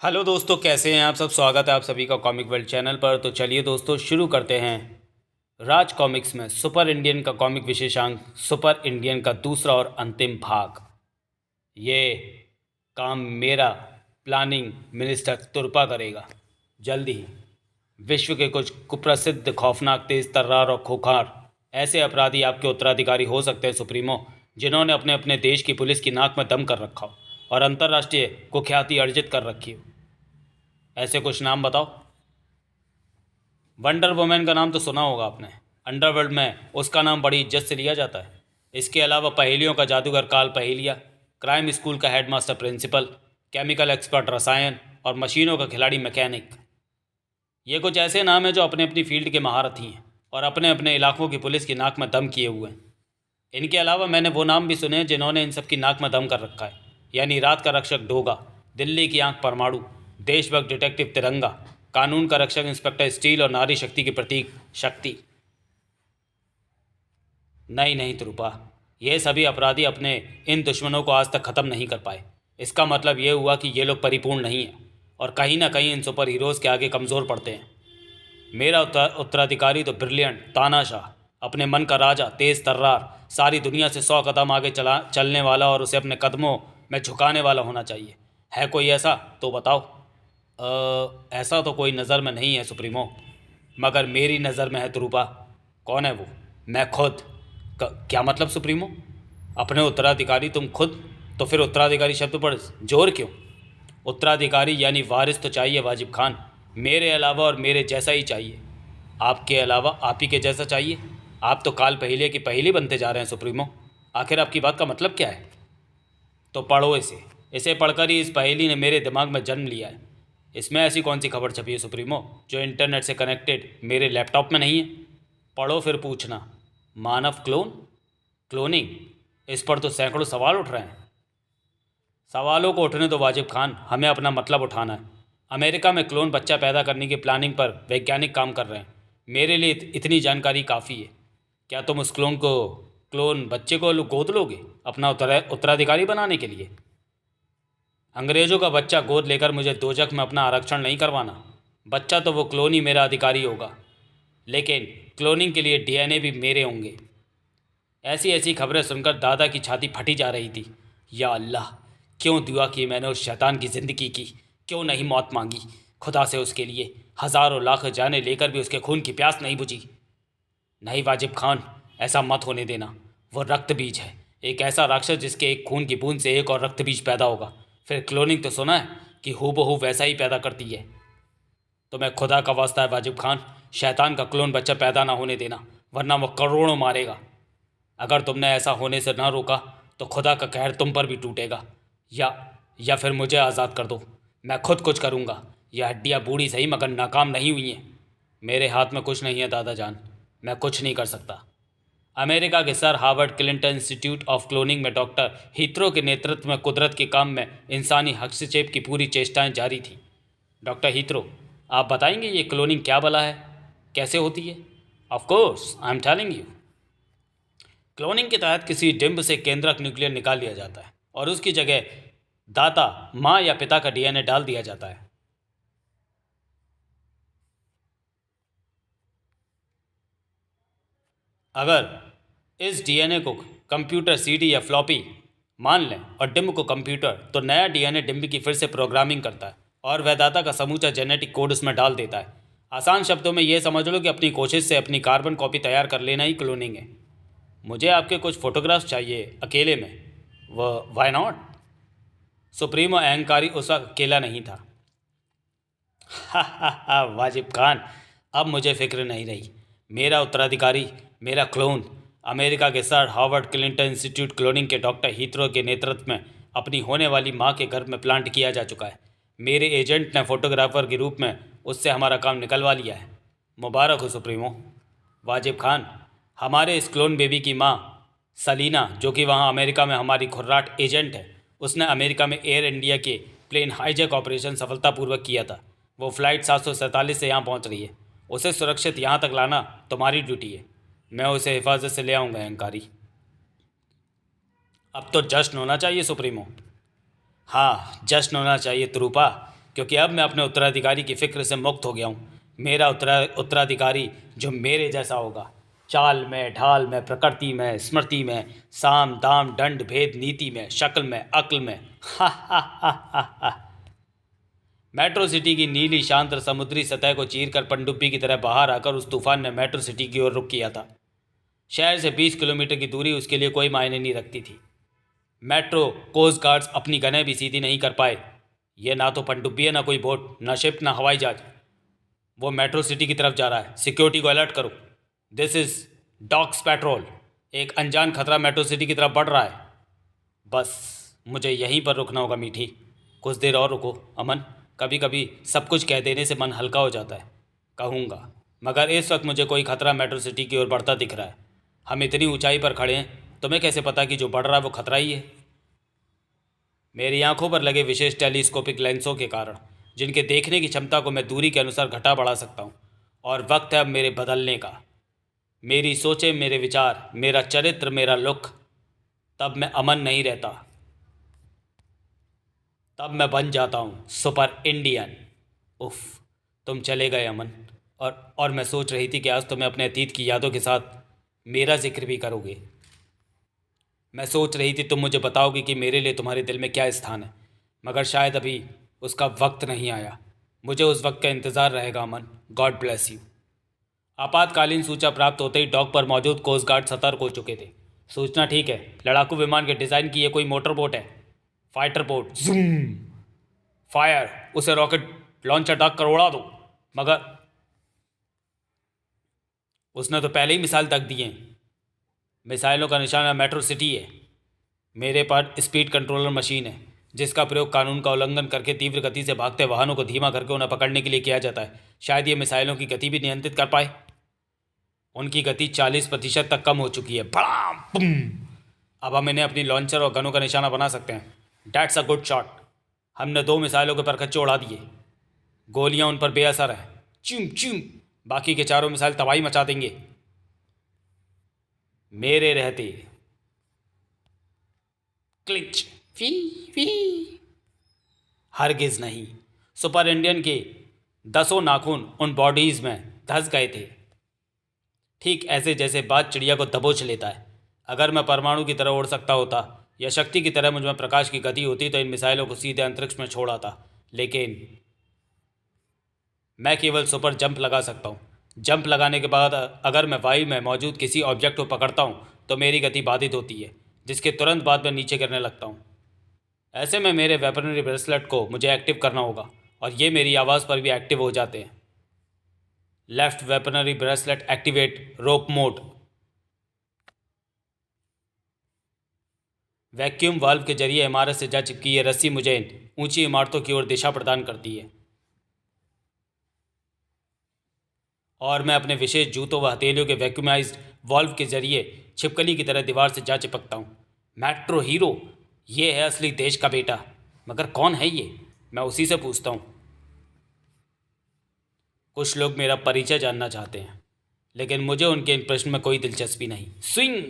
Hello दोस्तों, कैसे हैं आप सब। स्वागत है आप सभी का कॉमिक वर्ल्ड चैनल पर। तो चलिए दोस्तों, शुरू करते हैं। राज कॉमिक्स में सुपर इंडियन का कॉमिक विशेषांक सुपर इंडियन का दूसरा और अंतिम भाग। ये काम मेरा प्लानिंग मिनिस्टर तुरपा करेगा जल्दी ही। विश्व के कुछ कुप्रसिद्ध, खौफनाक, तेज तर्रार और खोखार ऐसे अपराधी आपके उत्तराधिकारी हो सकते हैं सुप्रीमो, जिन्होंने अपने अपने देश की पुलिस की नाक में दम कर रखा हो और अंतर्राष्ट्रीय कुख्याति अर्जित कर रखी हो। ऐसे कुछ नाम बताओ। वंडर वुमेन का नाम तो सुना होगा आपने। अंडरवर्ल्ड में उसका नाम बड़ी इज्जत से लिया जाता है। इसके अलावा पहेलियों का जादूगर काल पहेलिया, क्राइम स्कूल का हेडमास्टर प्रिंसिपल, केमिकल एक्सपर्ट रसायन और मशीनों का खिलाड़ी मैकेनिक। ये कुछ ऐसे नाम हैं जो अपने अपनी फील्ड के महारथी हैं और अपने अपने इलाकों की पुलिस की नाक में दम किए हुए हैं। इनके अलावा मैंने वो नाम भी सुने हैं जिन्होंने इन सब की नाक में दम कर रखा है, यानी रात का रक्षक डोगा, दिल्ली की आंख परमाणु, देशभक्त डिटेक्टिव तिरंगा, कानून का रक्षक इंस्पेक्टर स्टील और नारी शक्ति के प्रतीक शक्ति। नहीं नहीं त्रुपा, ये सभी अपराधी अपने इन दुश्मनों को आज तक ख़त्म नहीं कर पाए। इसका मतलब ये हुआ कि ये लोग परिपूर्ण नहीं हैं और कहीं ना कहीं इन सुपर हीरोज़ के आगे कमज़ोर पड़ते हैं। मेरा उत्तराधिकारी तो ब्रिलियंट, तानाशाह, अपने मन का राजा, तेज तर्रार, सारी दुनिया से 100 कदम आगे चलने वाला और उसे अपने कदमों में झुकाने वाला होना चाहिए। है कोई ऐसा तो बताओ। ऐसा तो कोई नज़र में नहीं है सुप्रीमो, मगर मेरी नज़र में है तुरूपा। कौन है वो? मैं खुद। क्या मतलब सुप्रीमो? अपने उत्तराधिकारी तुम खुद? तो फिर उत्तराधिकारी शब्द पर जोर क्यों? उत्तराधिकारी यानी वारिस तो चाहिए वाजिब खान, मेरे अलावा और मेरे जैसा ही चाहिए। आपके अलावा आप ही के जैसा चाहिए? आप तो काल पहेलिये की पहेली बनते जा रहे हैं सुप्रीमो। आखिर आपकी बात का मतलब क्या है? तो पढ़ो इसे। इसे पढ़कर ही इस पहेली ने मेरे दिमाग में जन्म लिया है। इसमें ऐसी कौन सी खबर छपी है सुप्रीमो जो इंटरनेट से कनेक्टेड मेरे लैपटॉप में नहीं है? पढ़ो फिर पूछना। मानव क्लोन, क्लोनिंग, इस पर तो सैकड़ों सवाल उठ रहे हैं। सवालों को उठने दो वाजिब खान, हमें अपना मतलब उठाना है। अमेरिका में क्लोन बच्चा पैदा करने की प्लानिंग पर वैज्ञानिक काम कर रहे हैं। मेरे लिए इतनी जानकारी काफ़ी है। क्या तुम उस क्लोन बच्चे को गोद लोगे अपना उत्तराधिकारी बनाने के लिए? अंग्रेज़ों का बच्चा गोद लेकर मुझे दोजख में अपना आरक्षण नहीं करवाना। बच्चा तो वो क्लोन ही मेरा अधिकारी होगा, लेकिन क्लोनिंग के लिए डीएनए भी मेरे होंगे। ऐसी ऐसी खबरें सुनकर दादा की छाती फटी जा रही थी। या अल्लाह, क्यों दुआ की मैंने उस शैतान की ज़िंदगी की? क्यों नहीं मौत मांगी खुदा से उसके लिए? हज़ारों लाख जाने लेकर भी उसके खून की प्यास नहीं बुझी। नहीं वाजिब खान, ऐसा मत होने देना। वो रक्त बीज है, एक ऐसा राक्षस जिसके एक खून की बूंद से एक और रक्त बीज पैदा होगा। फिर क्लोनिंग तो सुना है कि हूबहू वैसा ही पैदा करती है। तो मैं खुदा का वास्ता है वाजिब खान, शैतान का क्लोन बच्चा पैदा ना होने देना, वरना वो करोड़ों मारेगा। अगर तुमने ऐसा होने से ना रोका तो खुदा का कहर तुम पर भी टूटेगा। या फिर मुझे आज़ाद कर दो, मैं खुद कुछ करूँगा। यह हड्डियाँ बूढ़ी सही मगर नाकाम नहीं हुई हैं। मेरे हाथ में कुछ नहीं है दादा जान, मैं कुछ नहीं कर सकता। अमेरिका के sir Harvard Clinton institute of cloning में डॉक्टर हीथ्रो के नेतृत्व में कुदरत के काम में इंसानी हस्तक्षेप की पूरी चेष्टाएं जारी थी। डॉक्टर हीथ्रो, आप बताएंगे ये क्लोनिंग क्या भला है, कैसे होती है? Of course I am telling you. Cloning के तहत किसी डिंब से केंद्रक न्यूक्लियर निकाल लिया जाता है और उसकी जगह दाता, माँ या पिता का डीएनए डाल दिया जाता है। अगर इस डीएनए को कंप्यूटर सीडी या फ्लॉपी मान लें और डिम्ब को कंप्यूटर, तो नया डीएनए डिम्ब की फिर से प्रोग्रामिंग करता है और वह दाता का समूचा जेनेटिक कोड उसमें डाल देता है। आसान शब्दों में यह समझ लो कि अपनी कोशिश से अपनी कार्बन कॉपी तैयार कर लेना ही क्लोनिंग है। मुझे आपके कुछ फोटोग्राफ्स चाहिए अकेले में। वह वाई नॉट? सुप्रीमो अहंकारी उस वक्त अकेला नहीं था। हा वाजिब खान, अब मुझे फिक्र नहीं रही। मेरा उत्तराधिकारी, मेरा क्लोन, अमेरिका के sir Harvard Clinton institute cloning के डॉक्टर हीथ्रो के नेतृत्व में अपनी होने वाली माँ के गर्भ में प्लांट किया जा चुका है। मेरे एजेंट ने फोटोग्राफर के रूप में उससे हमारा काम निकलवा लिया है। मुबारक हो सुप्रीमो। वाजिब खान, हमारे इस क्लोन बेबी की माँ सलीना, जो कि वहाँ अमेरिका में हमारी खुर्राट एजेंट है, उसने अमेरिका में एयर इंडिया के प्लेन हाईजैक ऑपरेशन सफलतापूर्वक किया था। वो फ्लाइट 747 से यहाँ पहुँच रही है। उसे सुरक्षित यहाँ तक लाना तुम्हारी ड्यूटी है। मैं उसे हिफाजत से ले आऊँगा अहंकारी। अब तो जश्न होना चाहिए सुप्रीमो। हाँ, जश्न होना चाहिए तुरूपा। क्योंकि अब मैं अपने उत्तराधिकारी की फ़िक्र से मुक्त हो गया हूँ। मेरा उत्तराधिकारी जो मेरे जैसा होगा, चाल में, ढाल में, प्रकृति में, स्मृति में, साम दाम दंड भेद नीति में, शक्ल में, अक्ल में। हा हा हा हा हा। मेट्रो सिटी की नीली शांत समुद्री सतह को चीरकर पनडुब्बी की तरह बाहर आकर उस तूफान ने मेट्रो सिटी की ओर रुख किया था। शहर से 20 किलोमीटर की दूरी उसके लिए कोई मायने नहीं रखती थी। मेट्रो कोस्ट गार्ड्स अपनी गनें भी सीधी नहीं कर पाए। ये ना तो पनडुब्बी है, ना कोई बोट, ना शिप, ना हवाई जहाज। वो मेट्रो सिटी की तरफ जा रहा है। सिक्योरिटी को अलर्ट करो। This is docs patrol. एक अनजान खतरा मेट्रो सिटी की तरफ बढ़ रहा है। बस मुझे यहीं पर रुकना होगा मीठी। कुछ देर और रुको अमन। कभी कभी सब कुछ कह देने से मन हल्का हो जाता है। कहूँगा, मगर इस वक्त मुझे कोई खतरा मेट्रो सिटी की ओर बढ़ता दिख रहा है। हम इतनी ऊंचाई पर खड़े हैं, तुम्हें कैसे पता कि जो बढ़ रहा है वो खतरा ही है? मेरी आंखों पर लगे विशेष टेलीस्कोपिक लेंसों के कारण, जिनके देखने की क्षमता को मैं दूरी के अनुसार घटा बढ़ा सकता हूँ। और वक्त है अब मेरे बदलने का। मेरी सोचें, मेरे विचार, मेरा चरित्र, मेरा लुक। तब मैं अमन नहीं रहता, तब मैं बन जाता हूँ सुपर इंडियन। उफ, तुम चले गए अमन। और मैं सोच रही थी कि आज तुम्हें अपने अतीत की यादों के साथ मेरा जिक्र भी करोगे। मैं सोच रही थी तुम मुझे बताओगे कि मेरे लिए तुम्हारे दिल में क्या स्थान है, मगर शायद अभी उसका वक्त नहीं आया। मुझे उस वक्त का इंतज़ार रहेगा अमन। God bless you. आपातकालीन सूचना प्राप्त होते ही डॉक पर मौजूद कोस्ट गार्ड सतर्क हो चुके थे। सूचना ठीक है, लड़ाकू विमान के डिज़ाइन की ये कोई मोटर बोट है। Fighter boat. जूम। फायर। उसे रॉकेट लॉन्चर डाक कर उड़ा दो। मगर उसने तो पहले ही मिसाइल तक दिए हैं। मिसाइलों का निशाना मेट्रो सिटी है। मेरे पास स्पीड कंट्रोलर मशीन है, जिसका प्रयोग कानून का उल्लंघन करके तीव्र गति से भागते वाहनों को धीमा करके उन्हें पकड़ने के लिए किया जाता है। शायद ये मिसाइलों की गति भी नियंत्रित कर पाए। उनकी गति 40% तक कम हो चुकी है। बड़ाम बुम। अब हम इन्हें अपनी लॉन्चर और गनों का निशाना बना सकते हैं। That's a good shot. हमने 2 मिसाइलों के परखच्चे उड़ा दिए। गोलियां उन पर बेअसर हैं। चिम चिम। बाकी के 4 मिसाइल तबाही मचा देंगे मेरे रहते। क्लिच। फी फी। हरगिज नहीं। सुपर इंडियन के 10 नाखून उन बॉडीज में धंस गए थे, ठीक ऐसे जैसे बाज चिड़िया को दबोच लेता है। अगर मैं परमाणु की तरह उड़ सकता होता या शक्ति की तरह मुझ में प्रकाश की गति होती तो इन मिसाइलों को सीधे अंतरिक्ष में छोड़ आता। लेकिन मैं केवल सुपर जंप लगा सकता हूँ। जंप लगाने के बाद अगर मैं वायु में मौजूद किसी ऑब्जेक्ट को पकड़ता हूँ तो मेरी गति बाधित होती है, जिसके तुरंत बाद मैं नीचे गिरने लगता हूँ। ऐसे में मेरे वेपनरी ब्रेसलेट को मुझे एक्टिव करना होगा, और ये मेरी आवाज़ पर भी एक्टिव हो जाते हैं। Left weaponry bracelet activate. Rope mode. Vacuum valve के जरिए इमारत से जा चिपकी ये रस्सी मुझे ऊंची इमारतों की ओर दिशा प्रदान करती है, और मैं अपने विशेष जूतों व हथेलियों के वैक्यूमाइज्ड वाल्व के जरिए छिपकली की तरह दीवार से जा चिपकता हूँ। मेट्रो हीरो, ये है असली देश का बेटा। मगर कौन है ये? मैं उसी से पूछता हूँ। कुछ लोग मेरा परिचय जानना चाहते हैं, लेकिन मुझे उनके इन प्रश्न में कोई दिलचस्पी नहीं। स्विंग।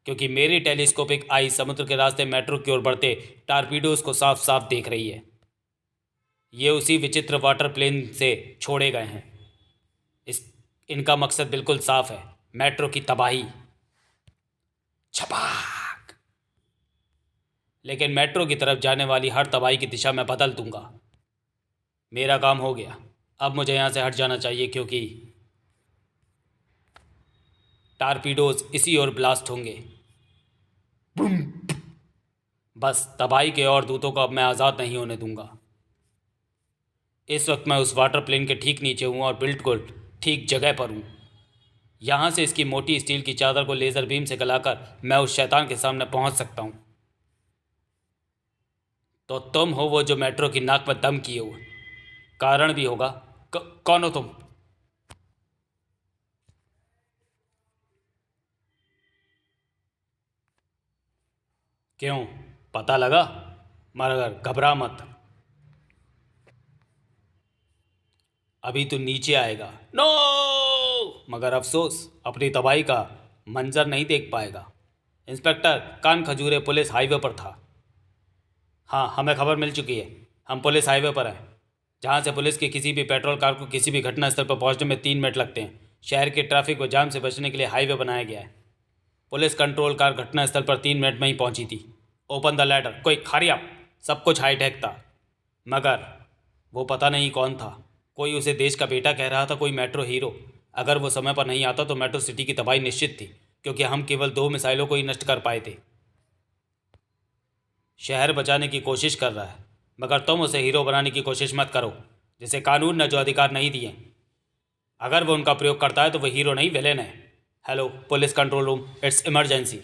क्योंकि मेरी टेलीस्कोपिक आई समुद्र के रास्ते मेट्रो की ओर बढ़ते टारपीडोज को साफ साफ देख रही है। ये उसी विचित्र वाटर प्लेन से छोड़े गए हैं। इनका मकसद बिल्कुल साफ है, मेट्रो की तबाही। छपाक। लेकिन मेट्रो की तरफ जाने वाली हर तबाही की दिशा मैं बदल दूंगा। मेरा काम हो गया, अब मुझे यहाँ से हट जाना चाहिए, क्योंकि टारपीडोज इसी ओर ब्लास्ट होंगे। बस तबाही के और दूतों को अब मैं आज़ाद नहीं होने दूंगा। इस वक्त मैं उस वाटर प्लेन के ठीक नीचे हूँ और बिल्कुल ठीक जगह पर हूँ। यहाँ से इसकी मोटी स्टील की चादर को लेज़र बीम से गलाकर मैं उस शैतान के सामने पहुँच सकता हूँ। तो तुम हो वो जो मेट्रो की नाक पर दम किए हुए। कारण भी होगा। कौन हो तुम? क्यों, पता लगा? मगर घबरा मत, अभी तो नीचे आएगा। नो! मगर अफसोस, अपनी तबाही का मंजर नहीं देख पाएगा। इंस्पेक्टर, कान खजूरे पुलिस हाईवे पर था। हाँ, हमें खबर मिल चुकी है। हम पुलिस हाईवे पर हैं। जहाँ से पुलिस के किसी भी पेट्रोल कार को किसी भी घटनास्थल पर पहुँचने में 3 मिनट लगते हैं। शहर के ट्रैफिक व जाम से बचने के लिए हाईवे बनाया गया है। पुलिस कंट्रोल कार घटनास्थल पर 3 मिनट में ही पहुंची थी। ओपन द लैडर, कोई खारिया। सब कुछ हाईटेक था, मगर वो पता नहीं कौन था। कोई उसे देश का बेटा कह रहा था, कोई मेट्रो हीरो। अगर वो समय पर नहीं आता तो मेट्रो सिटी की तबाही निश्चित थी, क्योंकि हम केवल 2 मिसाइलों को ही नष्ट कर पाए थे। शहर बचाने की कोशिश कर रहा है, मगर तुम उसे हीरो बनाने की कोशिश मत करो, जिसे कानून ने जो अधिकार नहीं दिए। अगर वो उनका प्रयोग करता है तो वो हीरो नहीं, विलेन है। Hello police control room, it's emergency.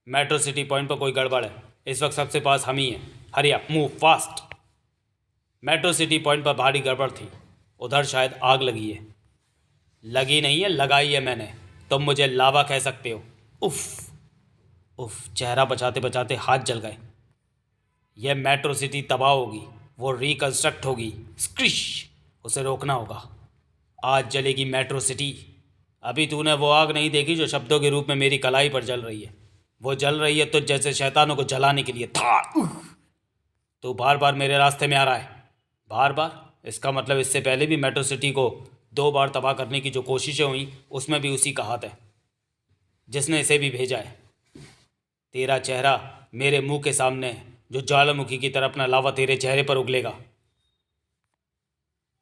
Metro city point पर कोई गड़बड़ है। इस वक्त सबसे पास हम ही हैं। Hurry up, move fast. Metro city point पर भारी गड़बड़ थी। उधर शायद आग लगी है। लगी नहीं है, लगाई है मैंने। तुम मुझे लावा कह सकते हो। उफ उफ, चेहरा बचाते बचाते हाथ जल गए। यह मेट्रो सिटी तबाह होगी, वो रिकंस्ट्रक्ट होगी। स्क्रिश, उसे रोकना होगा। आज जलेगी मेट्रो सिटी। अभी तूने वो आग नहीं देखी जो शब्दों के रूप में मेरी कलाई पर जल रही है। वो जल रही है तुझ जैसे शैतानों को जलाने के लिए। था तू बार बार मेरे रास्ते में आ रहा है। बार बार, इसका मतलब इससे पहले भी मेट्रो सिटी को 2 बार तबाह करने की जो कोशिशें हुई, उसमें भी उसी का हाथ है, जिसने इसे भी भेजा है। तेरा चेहरा मेरे मुंह के सामने है, जो ज्वालामुखी की तरह अपना लावा तेरे चेहरे पर उगलेगा।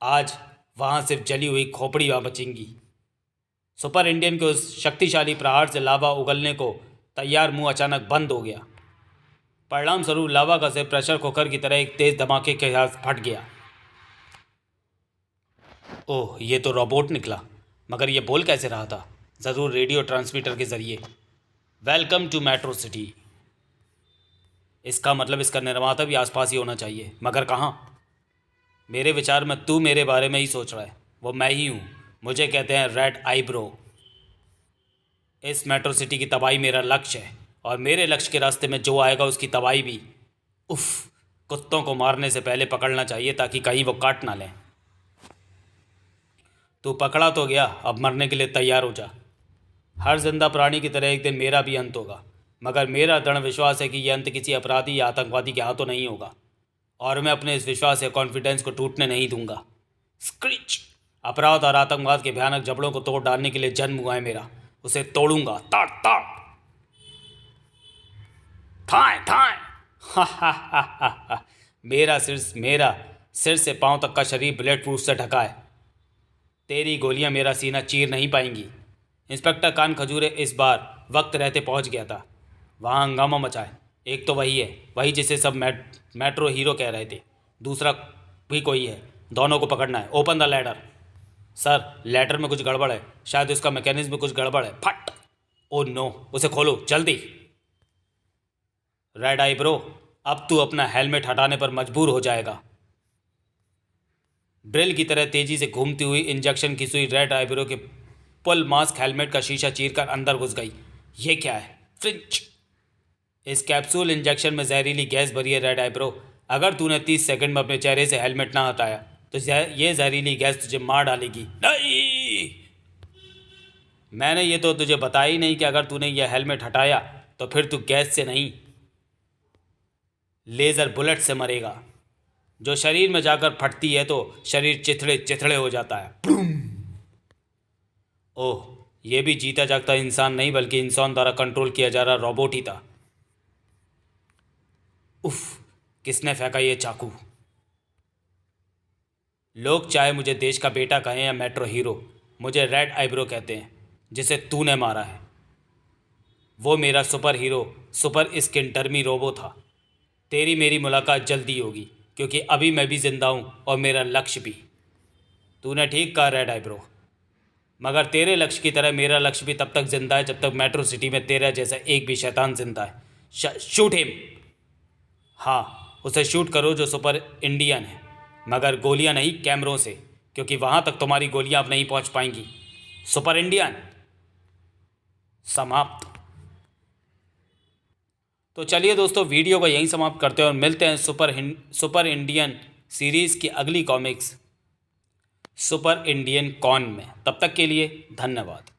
आज वहाँ सिर्फ जली हुई खोपड़ी वहाँ बचेंगी। सुपर इंडियन के उस शक्तिशाली प्रहार से लावा उगलने को तैयार मुंह अचानक बंद हो गया। परिणाम स्वरूप लावा का सिर प्रेशर कुकर की तरह एक तेज धमाके के साथ फट गया। ओह, ये तो रोबोट निकला, मगर ये बोल कैसे रहा था? ज़रूर रेडियो ट्रांसमीटर के ज़रिए। Welcome to metro city. इसका मतलब इसका निर्माता भी आसपास ही होना चाहिए, मगर कहाँ? मेरे विचार में तू मेरे बारे में ही सोच रहा है। वो मैं ही हूँ। मुझे कहते हैं रेड आईब्रो। इस मेट्रो सिटी की तबाही मेरा लक्ष्य है, और मेरे लक्ष्य के रास्ते में जो आएगा उसकी तबाही भी। उफ, कुत्तों को मारने से पहले पकड़ना चाहिए ताकि कहीं वो काट ना लें। तू पकड़ा तो गया, अब मरने के लिए तैयार हो जा। हर जिंदा प्राणी की तरह एक दिन मेरा भी अंत होगा, मगर मेरा दृढ़ विश्वास है कि यह अंत किसी अपराधी या आतंकवादी के हाथों नहीं होगा, और मैं अपने इस विश्वास या कॉन्फिडेंस को टूटने नहीं दूंगा। स्क्रीच। अपराध और आतंकवाद के भयानक जबड़ों को तोड़ डालने के लिए जन्म हुआ है मेरा। उसे तोड़ूंगा। ताड़ ताड़, थाए थाए। हा हा हा हा हा। मेरा सिर से पांव तक का शरीर बुलेट प्रूफ से ढका है। तेरी गोलियां मेरा सीना चीर नहीं पाएंगी। इंस्पेक्टर कान खजूरे इस बार वक्त रहते पहुंच गया था। वहाँ हंगामा मचा है। एक तो वही है, वही जिसे सब मेट्रो हीरो कह रहे थे। दूसरा भी कोई है। दोनों को पकड़ना है। Open the ladder. Sir, ladder में कुछ गड़बड़ है। शायद उसका मैकेनिज्म में कुछ गड़बड़ है। फट। ओ नो, उसे खोलो जल्दी। रेड आई ब्रो, अब तू अपना हेलमेट हटाने पर मजबूर हो जाएगा। ड्रिल की तरह तेजी से घूमती हुई इंजेक्शन की सुई रेड आईब्रो के फुल मास्क हेलमेट का शीशा चीरकर अंदर घुस गई। ये क्या है? फ्रिंच। इस कैप्सूल इंजेक्शन में जहरीली गैस भरी है रेड आईब्रो। अगर तूने 30 सेकंड में अपने चेहरे से हेलमेट ना हटाया तो ये जहरीली गैस तुझे मार डालेगी। नहीं, मैंने ये तो तुझे बताया ही नहीं कि अगर तूने यह हेलमेट हटाया तो फिर तू गैस से नहीं, लेज़र बुलेट से मरेगा, जो शरीर में जाकर फटती है तो शरीर चिथड़े चिथड़े हो जाता है। ओह, यह भी जीता जागता इंसान नहीं बल्कि इंसान द्वारा कंट्रोल किया जा रहा रोबोट ही था। उफ, किसने फेंका ये चाकू? लोग चाहे मुझे देश का बेटा कहें या मेट्रो हीरो, मुझे रेड आईब्रो कहते हैं, जिसे तूने मारा है। वो मेरा super hero, super skin robo था। तेरी मेरी मुलाकात जल्दी होगी, क्योंकि अभी मैं भी जिंदा हूँ और मेरा लक्ष्य भी। तूने ठीक कहा रेड आईब्रो, मगर तेरे लक्ष्य की तरह मेरा लक्ष्य भी तब तक जिंदा है जब तक मेट्रो सिटी में तेरा जैसा एक भी शैतान जिंदा है। Shoot him. हाँ, उसे शूट करो जो सुपर इंडियन है, मगर गोलियां नहीं, कैमरों से, क्योंकि वहाँ तक तुम्हारी गोलियां अब नहीं पहुँच पाएंगी। सुपर इंडियन समाप्त। तो चलिए दोस्तों, वीडियो को यहीं समाप्त करते हैं और मिलते हैं सुपर इंडियन सीरीज़ की अगली कॉमिक्स सुपर इंडियन कॉन में। तब तक के लिए धन्यवाद।